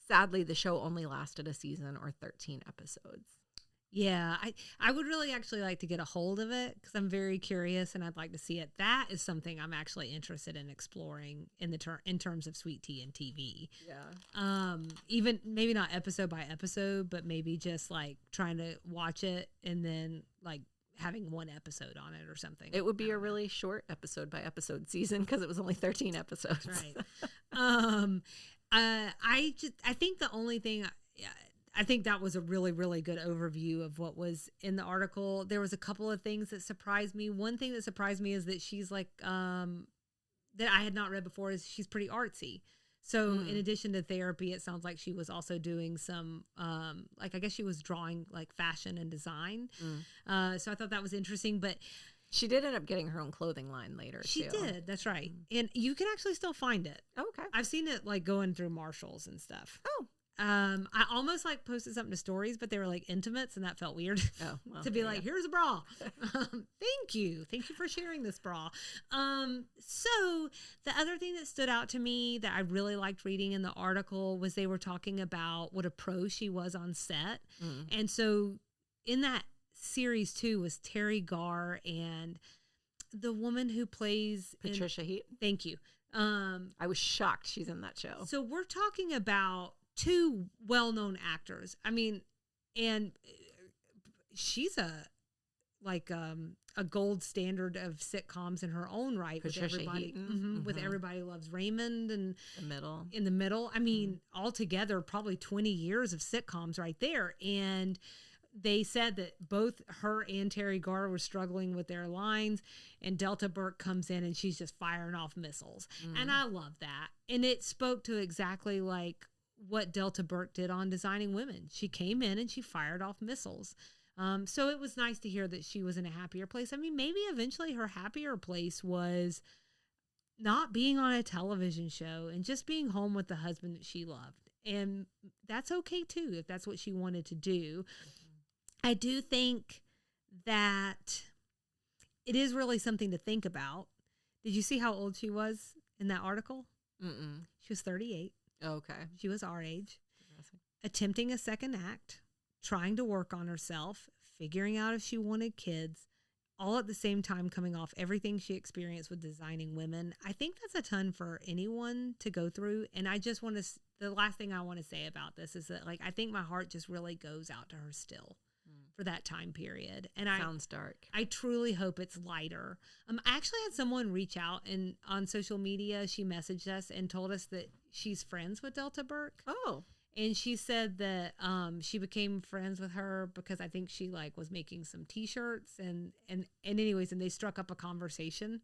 Sadly, the show only lasted a season or 13 episodes. Yeah, I would really actually like to get a hold of it because I'm very curious and I'd like to see it. That is something I'm actually interested in exploring in terms of Sweet Tea and TV. Yeah. Even maybe not episode by episode, but maybe just like trying to watch it and then like having one episode on it or something. It would be a really short episode by episode season because it was only 13 episodes. That's right. I think the only thing, I think that was a really, really good overview of what was in the article. There was a couple of things that surprised me. One thing that surprised me is that she's like, that I had not read before is she's pretty artsy. So in addition to therapy, it sounds like she was also doing some, like, I guess she was drawing like fashion and design. So I thought that was interesting, but she did end up getting her own clothing line later, She did. That's right. And you can actually still find it. Okay. I've seen it like going through Marshalls and stuff. Oh. I almost like posted something to stories, but they were like intimates and that felt weird. Oh, well, to be like, here's a bra. Thank you for sharing this bra. So the other thing that stood out to me that I really liked reading in the article was they were talking about what a pro she was on set. And so in that series too was Terry Garr and the woman who plays Patricia Heaton. Thank you. I was shocked she's in that show. So we're talking about two well-known actors. I mean, and she's a gold standard of sitcoms in her own right. Patricia with everybody, Heaton. with Everybody Loves Raymond and In the Middle. I mean, altogether, probably 20 years of sitcoms right there. And they said that both her and Terry Garr were struggling with their lines, and Delta Burke comes in and she's just firing off missiles. And I love that. And it spoke to exactly like what Delta Burke did on Designing Women. She came in and she fired off missiles. So it was nice to hear that she was in a happier place. I mean, maybe eventually her happier place was not being on a television show and just being home with the husband that she loved. And that's okay too, if that's what she wanted to do. I do think that it is really something to think about. Did you see how old she was in that article? She was 38. Okay. She was our age. Attempting a second act, trying to work on herself, figuring out if she wanted kids, all at the same time coming off everything she experienced with Designing Women. I think that's a ton for anyone to go through. And I just want to, the last thing I want to say about this is that, like, I think my heart just really goes out to her still for that time period. And sounds dark. I truly hope it's lighter. I actually had someone reach out, and on social media, she messaged us and told us that she's friends with Delta Burke. Oh. And she said that she became friends with her because I think she like was making some T-shirts and anyways, and they struck up a conversation.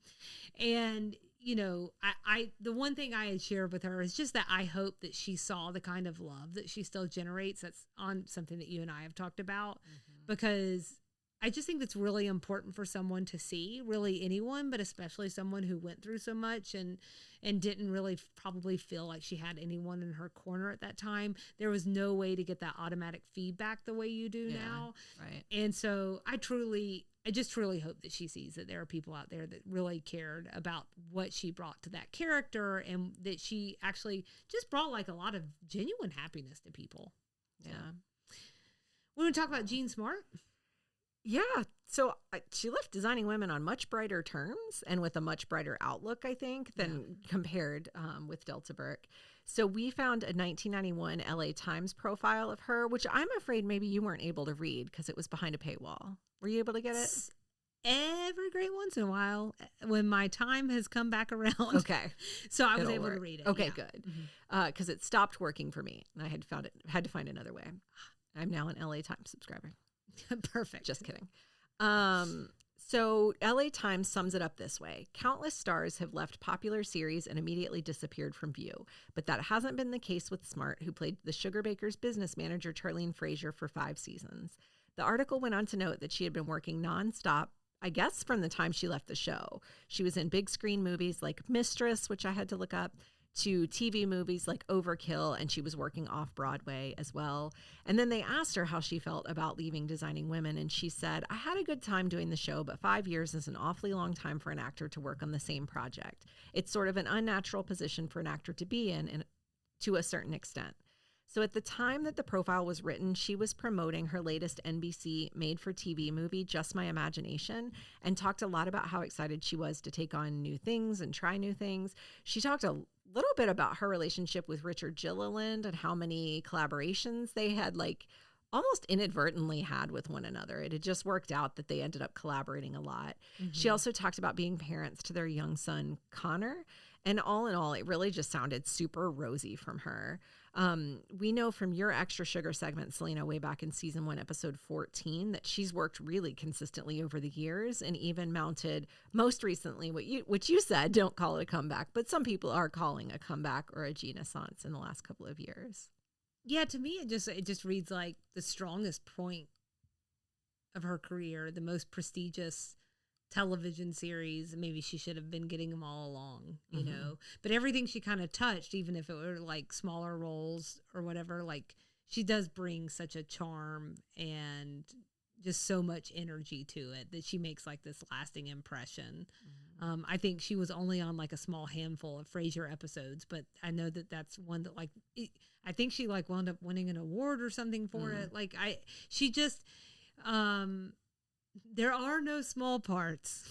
And you know, I the one thing I had shared with her is just that I hope that she saw the kind of love that she still generates. That's on something that you and I have talked about, because I just think that's really important for someone to see, really anyone, but especially someone who went through so much and didn't really probably feel like she had anyone in her corner at that time. There was no way to get that automatic feedback the way you do now. Right. And so I just truly hope that she sees that there are people out there that really cared about what she brought to that character, and that she actually just brought like a lot of genuine happiness to people. Yeah. So, we want to talk about Jean Smart. Yeah. So she left Designing Women on much brighter terms and with a much brighter outlook, I think, than compared with Delta Burke. So we found a 1991 LA Times profile of her, which I'm afraid maybe you weren't able to read because it was behind a paywall. Were you able to get it? Every great once in a while, when my time has come back around. Okay. So I was able to read it. Okay, good. Because it stopped working for me and I had to find another way. I'm now an LA Times subscriber. Perfect. Just kidding. So LA Times sums it up this way. Countless stars have left popular series and immediately disappeared from view. But that hasn't been the case with Smart, who played the Sugar Baker's business manager, Charlene Frazier, for 5 seasons. The article went on to note that she had been working nonstop, I guess, from the time she left the show. She was in big screen movies like Mistress, which I had to look up, to TV movies like Overkill, and she was working off-Broadway as well. And then they asked her how she felt about leaving Designing Women, and she said, I had a good time doing the show, but 5 years is an awfully long time for an actor to work on the same project. It's sort of an unnatural position for an actor to be in to a certain extent. So at the time that the profile was written, she was promoting her latest NBC made-for-TV movie, Just My Imagination, and talked a lot about how excited she was to take on new things and try new things. She talked a little bit about her relationship with Richard Gilliland and how many collaborations they had like almost inadvertently had with one another. It had just worked out that they ended up collaborating a lot. She also talked about being parents to their young son, Connor. And all in all, it really just sounded super rosy from her. We know from your Extra Sugar segment, Selena, way back in season 1, episode 14, that she's worked really consistently over the years and even mounted most recently what you said, don't call it a comeback, but some people are calling a comeback or a genaissance in the last couple of years. Yeah, to me, it just reads like the strongest point of her career, the most prestigious television series. Maybe she should have been getting them all along, you know, but everything she kind of touched, even if it were like smaller roles or whatever, like she does bring such a charm and just so much energy to it that she makes like this lasting impression. I think she was only on like a small handful of Frasier episodes, but I know that that's one that like, I think she like wound up winning an award or something for it. Like she just, there are no small parts.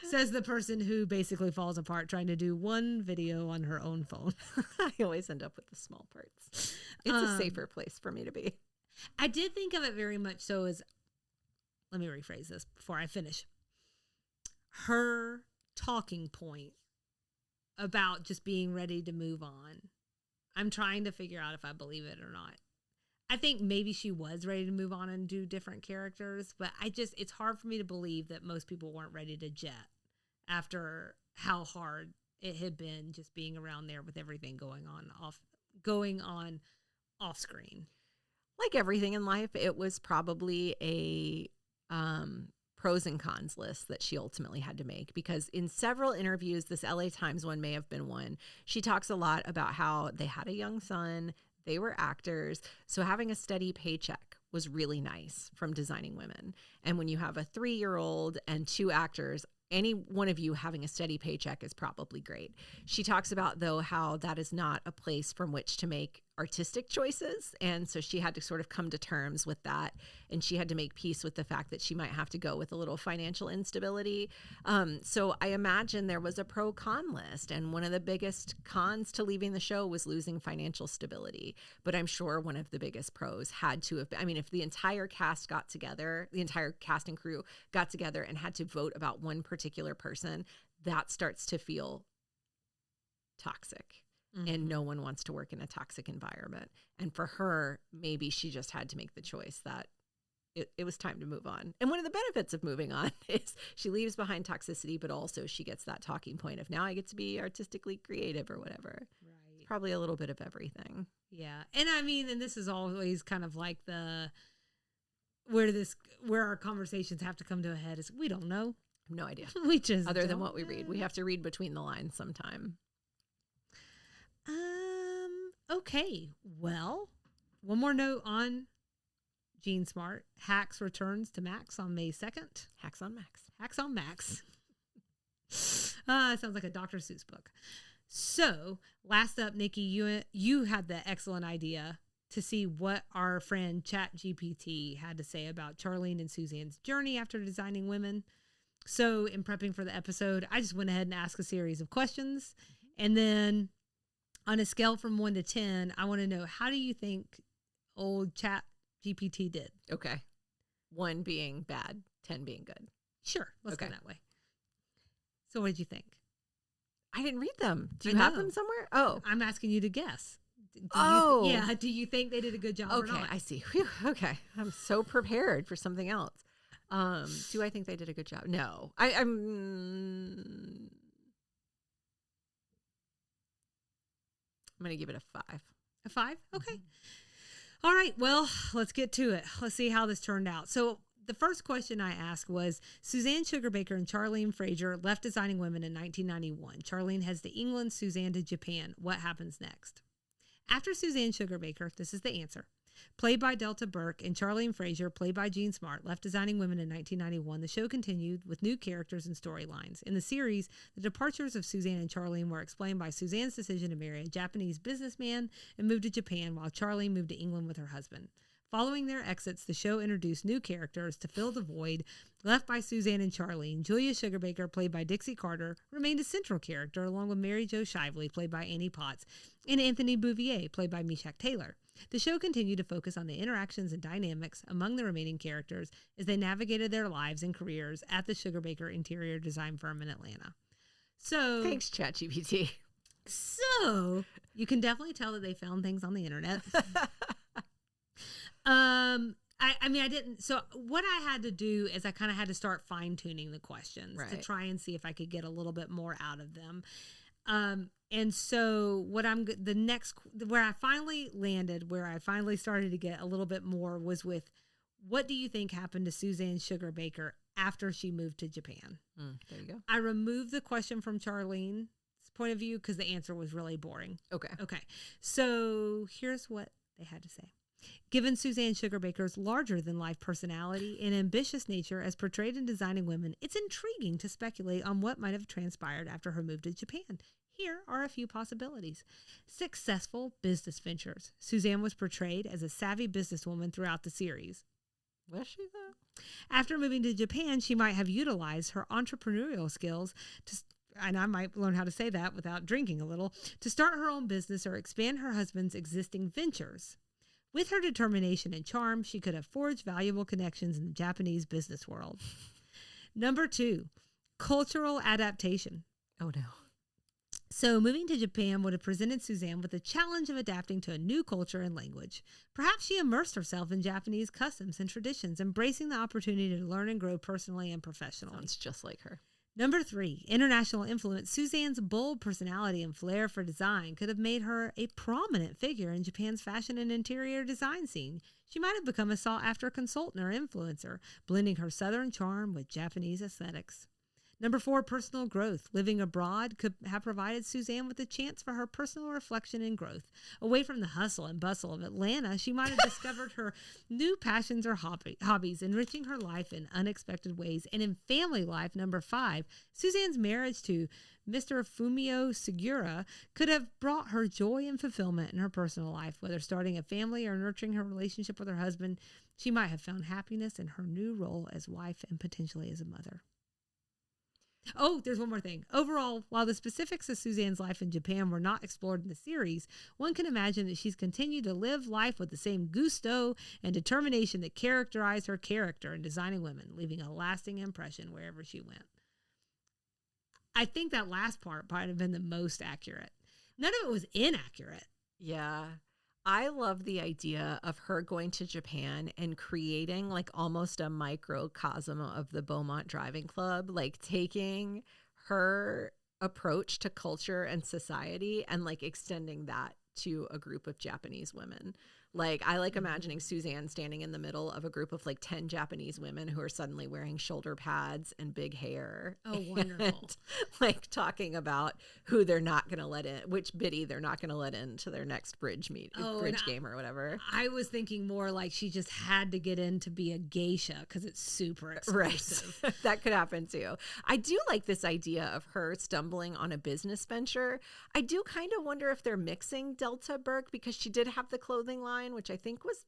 Says the person who basically falls apart trying to do one video on her own phone. I always end up with the small parts. It's a safer place for me to be. I did think of it very much so as, let me rephrase this before I finish. Her talking point about just being ready to move on. I'm trying to figure out if I believe it or not. I think maybe she was ready to move on and do different characters, but it's hard for me to believe that most people weren't ready to jet after how hard it had been just being around there with everything going on off screen. Like everything in life, it was probably a pros and cons list that she ultimately had to make, because in several interviews, this LA Times one may have been one, she talks a lot about how they had a young son, they were actors, so having a steady paycheck was really nice from Designing Women. And when you have a 3-year-old and 2 actors, any one of you having a steady paycheck is probably great. She talks about, though, how that is not a place from which to make artistic choices. And so she had to sort of come to terms with that. And she had to make peace with the fact that she might have to go with a little financial instability. So I imagine there was a pro-con list. And one of the biggest cons to leaving the show was losing financial stability. But I'm sure one of the biggest pros had to have been, I mean, if the entire cast got together, the entire cast and crew got together and had to vote about one particular person, that starts to feel toxic. Mm-hmm. And no one wants to work in a toxic environment. And for her, maybe she just had to make the choice that it was time to move on. And one of the benefits of moving on is she leaves behind toxicity, but also she gets that talking point of, now I get to be artistically creative or whatever. Right. It's probably a little bit of everything. Yeah. And I mean, and this is always kind of like where our conversations have to come to a head is we don't know. No idea. We just other than what we read. We have to read between the lines sometime. Okay. Well, one more note on Jean Smart. Hacks returns to Max on May 2nd. Hacks on Max. Hacks on Max. Sounds like a Dr. Seuss book. So, last up, Nikki, you had the excellent idea to see what our friend ChatGPT had to say about Charlene and Suzanne's journey after Designing Women. So, in prepping for the episode, I just went ahead and asked a series of questions. And then on a scale from 1 to 10, I want to know, how do you think old ChatGPT did? Okay. 1 being bad, 10 being good. Sure. Let's go that way. So what did you think? I didn't read them. Do you have them somewhere? Oh. I'm asking you to guess. Do you think they did a good job or not? Okay, I see. Whew, okay. I'm so prepared for something else. Do I think they did a good job? No. I'm going to give it a 5. A 5? Okay. Mm-hmm. All right. Well, let's get to it. Let's see how this turned out. So the first question I asked was, Suzanne Sugarbaker and Charlene Fraser left Designing Women in 1991. Charlene heads to England, Suzanne to Japan. What happens next? After Suzanne Sugarbaker, this is the answer, played by Delta Burke, and Charlene Fraser, played by Jean Smart, left Designing Women in 1991, the show continued with new characters and storylines. In the series, the departures of Suzanne and Charlene were explained by Suzanne's decision to marry a Japanese businessman and move to Japan, while Charlene moved to England with her husband. Following their exits, the show introduced new characters to fill the void left by Suzanne and Charlene. Julia Sugarbaker, played by Dixie Carter, remained a central character, along with Mary Jo Shively, played by Annie Potts, and Anthony Bouvier, played by Meshack Taylor. The show continued to focus on the interactions and dynamics among the remaining characters as they navigated their lives and careers at the Sugarbaker interior design firm in Atlanta. So, thanks, ChatGPT. So, you can definitely tell that they found things on the internet. I didn't. So what I had to do is I kind of had to start fine tuning the questions to try and see if I could get a little bit more out of them. And so where I finally landed, where I finally started to get a little bit more was with, what do you think happened to Suzanne Sugarbaker after she moved to Japan? There you go. I removed the question from Charlene's point of view because the answer was really boring. Okay. So here's what they had to say. Given Suzanne Sugarbaker's larger-than-life personality and ambitious nature as portrayed in Designing Women, it's intriguing to speculate on what might have transpired after her move to Japan. Here are a few possibilities. Successful business ventures. Suzanne was portrayed as a savvy businesswoman throughout the series. Was she though? After moving to Japan, she might have utilized her entrepreneurial skills to, and I might learn how to say that without drinking a little, to start her own business or expand her husband's existing ventures. With her determination and charm, she could have forged valuable connections in the Japanese business world. Number 2, cultural adaptation. Oh, no. So moving to Japan would have presented Suzanne with the challenge of adapting to a new culture and language. Perhaps she immersed herself in Japanese customs and traditions, embracing the opportunity to learn and grow personally and professionally. Sounds just like her. Number 3, international influence. Suzanne's bold personality and flair for design could have made her a prominent figure in Japan's fashion and interior design scene. She might have become a sought-after consultant or influencer, blending her Southern charm with Japanese aesthetics. Number 4, personal growth. Living abroad could have provided Suzanne with a chance for her personal reflection and growth. Away from the hustle and bustle of Atlanta, she might have discovered her new passions or hobbies, enriching her life in unexpected ways. And in family life, number 5, Suzanne's marriage to Mr. Fumio Segura could have brought her joy and fulfillment in her personal life. Whether starting a family or nurturing her relationship with her husband, she might have found happiness in her new role as wife and potentially as a mother. Oh, there's one more thing. Overall, while the specifics of Suzanne's life in Japan were not explored in the series, one can imagine that she's continued to live life with the same gusto and determination that characterized her character in Designing Women, leaving a lasting impression wherever she went. I think that last part might have been the most accurate. None of it was inaccurate. Yeah. I love the idea of her going to Japan and creating like almost a microcosm of the Beaumont Driving Club, like taking her approach to culture and society and like extending that to a group of Japanese women. Like, I like imagining Suzanne standing in the middle of a group of like 10 Japanese women who are suddenly wearing shoulder pads and big hair. Oh, wonderful. And, like, talking about who they're not going to let in, which biddy they're not going to let into their next bridge game or whatever. I was thinking more like she just had to get in to be a geisha because it's super exclusive. Right. That could happen too. I do like this idea of her stumbling on a business venture. I do kind of wonder if they're mixing Delta Burke, because she did have the clothing line, which I think was,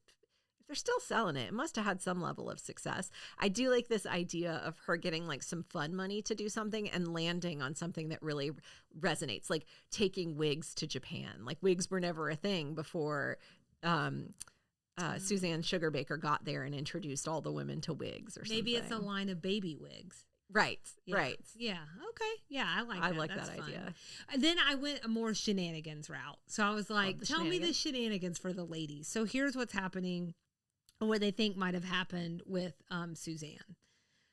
if they're still selling it, it must have had some level of success. I do like this idea of her getting like some fun money to do something and landing on something that really resonates, like taking wigs to Japan. Like, wigs were never a thing before Suzanne Sugarbaker got there and introduced all the women to wigs or something. Maybe it's a line of baby wigs. Right, Yeah. right. Yeah. Okay. Yeah, I like That's that fun. idea. And then I went a more shenanigans route. So I was like, tell me the shenanigans for the ladies. So here's what's happening, or what they think might have happened with Suzanne.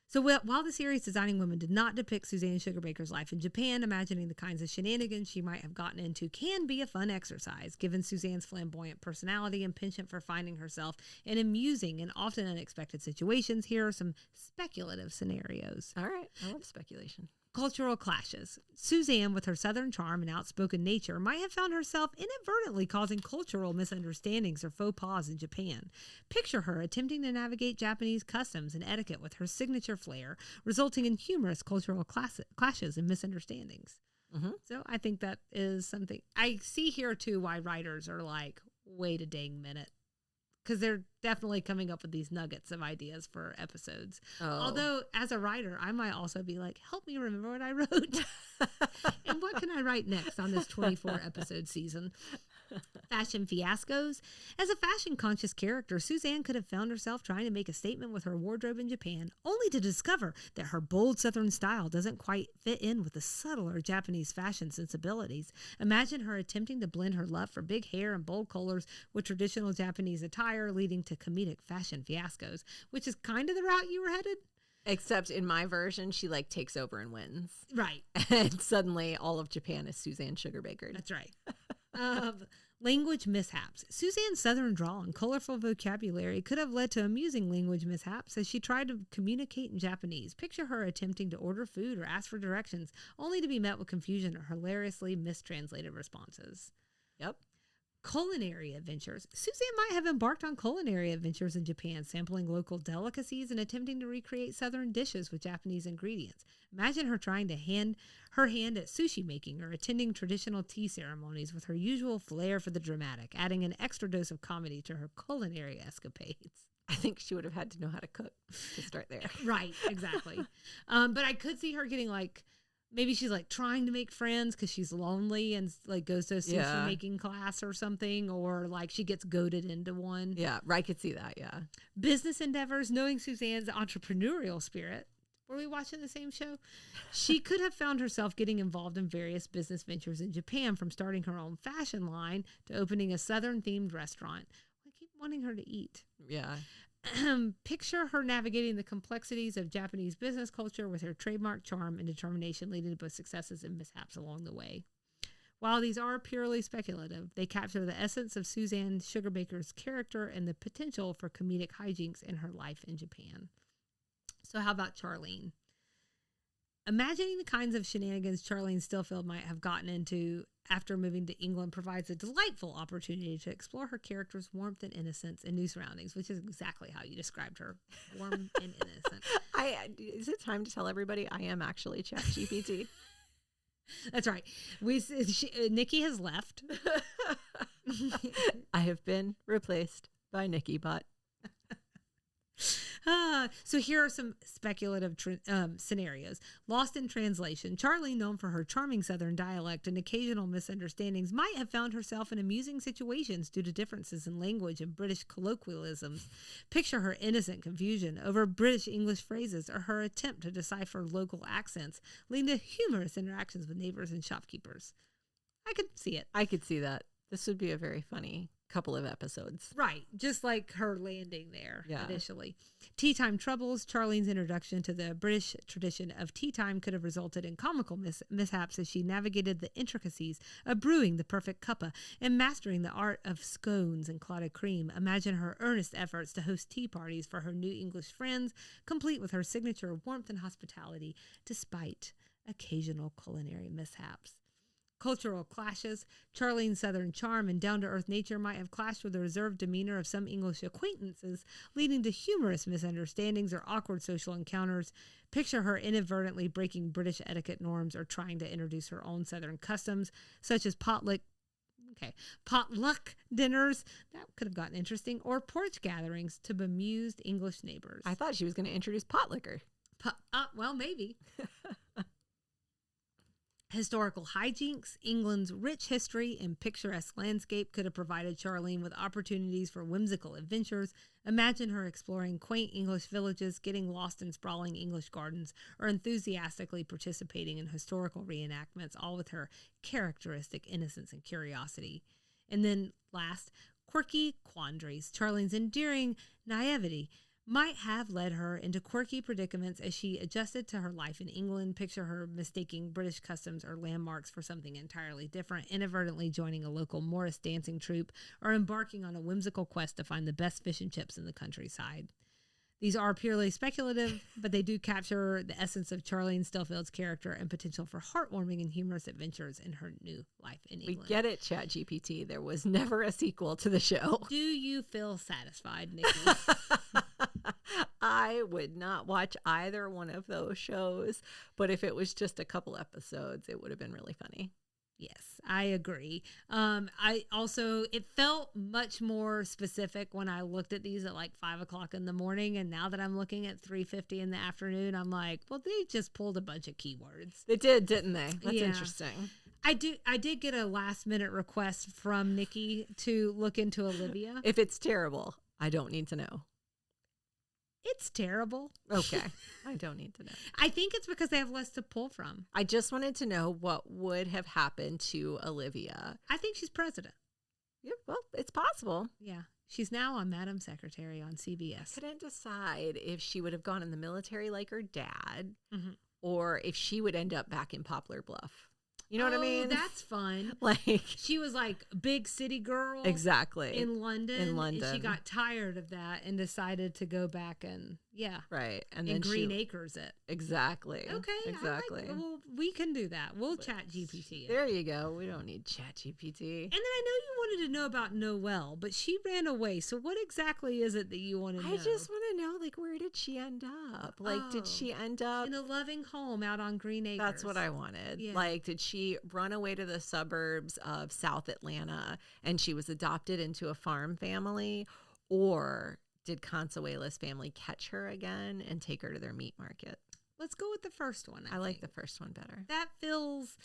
So while the series Designing Women did not depict Suzanne Sugarbaker's life in Japan, imagining the kinds of shenanigans she might have gotten into can be a fun exercise, given Suzanne's flamboyant personality and penchant for finding herself in amusing and often unexpected situations. Here are some speculative scenarios. All right. I love speculation. Cultural clashes. Suzanne, with her Southern charm and outspoken nature, might have found herself inadvertently causing cultural misunderstandings or faux pas in Japan. Picture her attempting to navigate Japanese customs and etiquette with her signature flair, resulting in humorous cultural clashes and misunderstandings. Mm-hmm. So I think that is something. I see here, too, why writers are like, wait a dang minute. Because they're definitely coming up with these nuggets of ideas for episodes. Oh. Although, as a writer, I might also be like, help me remember what I wrote. And what can I write next on this 24-episode season? Fashion fiascos. As a fashion-conscious character, Suzanne could have found herself trying to make a statement with her wardrobe in Japan, only to discover that her bold Southern style doesn't quite fit in with the subtler Japanese fashion sensibilities. Imagine her attempting to blend her love for big hair and bold colors with traditional Japanese attire, leading to comedic fashion fiascos, which is kind of the route you were headed. Except in my version, she like takes over and wins. Right. And suddenly all of Japan is Suzanne Sugarbaker. That's right. Language mishaps. Suzanne's Southern drawl and colorful vocabulary could have led to amusing language mishaps as she tried to communicate in Japanese. Picture her attempting to order food or ask for directions, only to be met with confusion or hilariously mistranslated responses. Yep. Culinary adventures. Suzanne might have embarked on culinary adventures in Japan, sampling local delicacies and attempting to recreate Southern dishes with Japanese ingredients. Imagine her trying to hand at sushi making or attending traditional tea ceremonies with her usual flair for the dramatic, adding an extra dose of comedy to her culinary escapades. I think she would have had to know how to cook to start there. Right, exactly. But I could see her getting like, maybe she's like trying to make friends because she's lonely and like goes to a sushi making class or something, or like she gets goaded into one. Yeah, I could see that. Yeah. Business endeavors, knowing Suzanne's entrepreneurial spirit. Were we watching the same show? She could have found herself getting involved in various business ventures in Japan, from starting her own fashion line to opening a Southern themed restaurant. I keep wanting her to eat. Yeah. Picture her navigating the complexities of Japanese business culture with her trademark charm and determination, leading to both successes and mishaps along the way. While these are purely speculative, they capture the essence of Suzanne Sugarbaker's character and the potential for comedic hijinks in her life in Japan. So how about Charlene? Imagining the kinds of shenanigans Charlene Stillfield might have gotten into after moving to England provides a delightful opportunity to explore her character's warmth and innocence in new surroundings, which is exactly how you described her, warm and innocent. Is it time to tell everybody I am actually ChatGPT? That's right. Nikki has left. I have been replaced by Nikki Bot. So here are some speculative scenarios. Lost in translation, Charlene, known for her charming Southern dialect and occasional misunderstandings, might have found herself in amusing situations due to differences in language and British colloquialisms. Picture her innocent confusion over British English phrases, or her attempt to decipher local accents, leading to humorous interactions with neighbors and shopkeepers. I could see it. I could see that. This would be a very funny couple of episodes. Right. Just like her landing there initially. Tea time troubles. Charlene's introduction to the British tradition of tea time could have resulted in comical mishaps as she navigated the intricacies of brewing the perfect cuppa and mastering the art of scones and clotted cream. Imagine her earnest efforts to host tea parties for her new English friends, complete with her signature warmth and hospitality, despite occasional culinary mishaps. Cultural clashes. Charlene's Southern charm and down-to-earth nature might have clashed with the reserved demeanor of some English acquaintances, leading to humorous misunderstandings or awkward social encounters. Picture her inadvertently breaking British etiquette norms or trying to introduce her own Southern customs, such as potluck dinners. That could have gotten interesting. Or porch gatherings to bemused English neighbors. I thought she was going to introduce pot liquor. Well, maybe. Historical hijinks. England's rich history and picturesque landscape could have provided Charlene with opportunities for whimsical adventures. Imagine her exploring quaint English villages, getting lost in sprawling English gardens, or enthusiastically participating in historical reenactments, all with her characteristic innocence and curiosity. And then last, quirky quandaries. Charlene's endearing naivety might have led her into quirky predicaments as she adjusted to her life in England. Picture her mistaking British customs or landmarks for something entirely different, inadvertently joining a local Morris dancing troupe, or embarking on a whimsical quest to find the best fish and chips in the countryside. These are purely speculative, but they do capture the essence of Charlene Stillfield's character and potential for heartwarming and humorous adventures in her new life in England. We get it, ChatGPT. There was never a sequel to the show. Do you feel satisfied, Nikki? I would not watch either one of those shows, but if it was just a couple episodes, it would have been really funny. Yes, I agree. It felt much more specific when I looked at these at like 5 o'clock in the morning. And now that I'm looking at 3:50 in the afternoon, I'm like, well, they just pulled a bunch of keywords. They did, didn't they? That's interesting. I did get a last minute request from Nikki to look into Olivia. If it's terrible, I don't need to know. It's terrible. Okay. I don't need to know. I think it's because they have less to pull from. I just wanted to know what would have happened to Olivia. I think she's president. Yeah, well, it's possible. Yeah. She's now on Madam Secretary on CBS. I couldn't decide if she would have gone in the military like her dad, or if she would end up back in Poplar Bluff. You know what I mean? That's fun. Like, she was like a big city girl. Exactly. In London. And she got tired of that and decided to go back and, Right. And then Green Acres it. Exactly. Okay. Exactly. Well, we can do that. We'll chat GPT it. There you go. We don't need chat GPT. And then I know you wanted to know about Noelle, but she ran away. So what exactly is it that you want to know? I just want to know, like, where did she end up? Like, did she end up in a loving home out on Green Acres? That's what I wanted. Yeah. Like, did she run away to the suburbs of South Atlanta and she was adopted into a farm family? Or did Consuela's family catch her again and take her to their meat market? Let's go with the first one. I like the first one better. That feels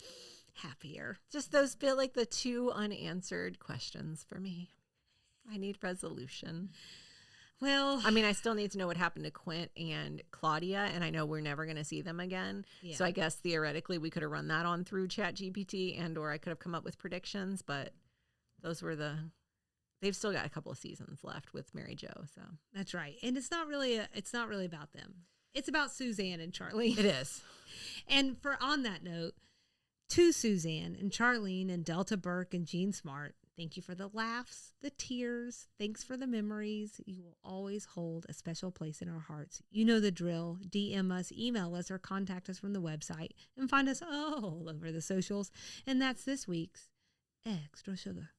happier. Just those feel like the two unanswered questions for me. I need resolution. Well, I mean, I still need to know what happened to Quint and Claudia, and I know we're never going to see them again. Yeah. So I guess theoretically we could have run that on through ChatGPT, and or I could have come up with predictions, but those were they've still got a couple of seasons left with Mary Jo. So that's right. And it's not really about them. It's about Suzanne and Charlene. it is. And on that note, to Suzanne and Charlene and Delta Burke and Jean Smart, thank you for the laughs, the tears. Thanks for the memories. You will always hold a special place in our hearts. You know the drill. DM us, email us, or contact us from the website, and find us all over the socials. And that's this week's Extra Sugar.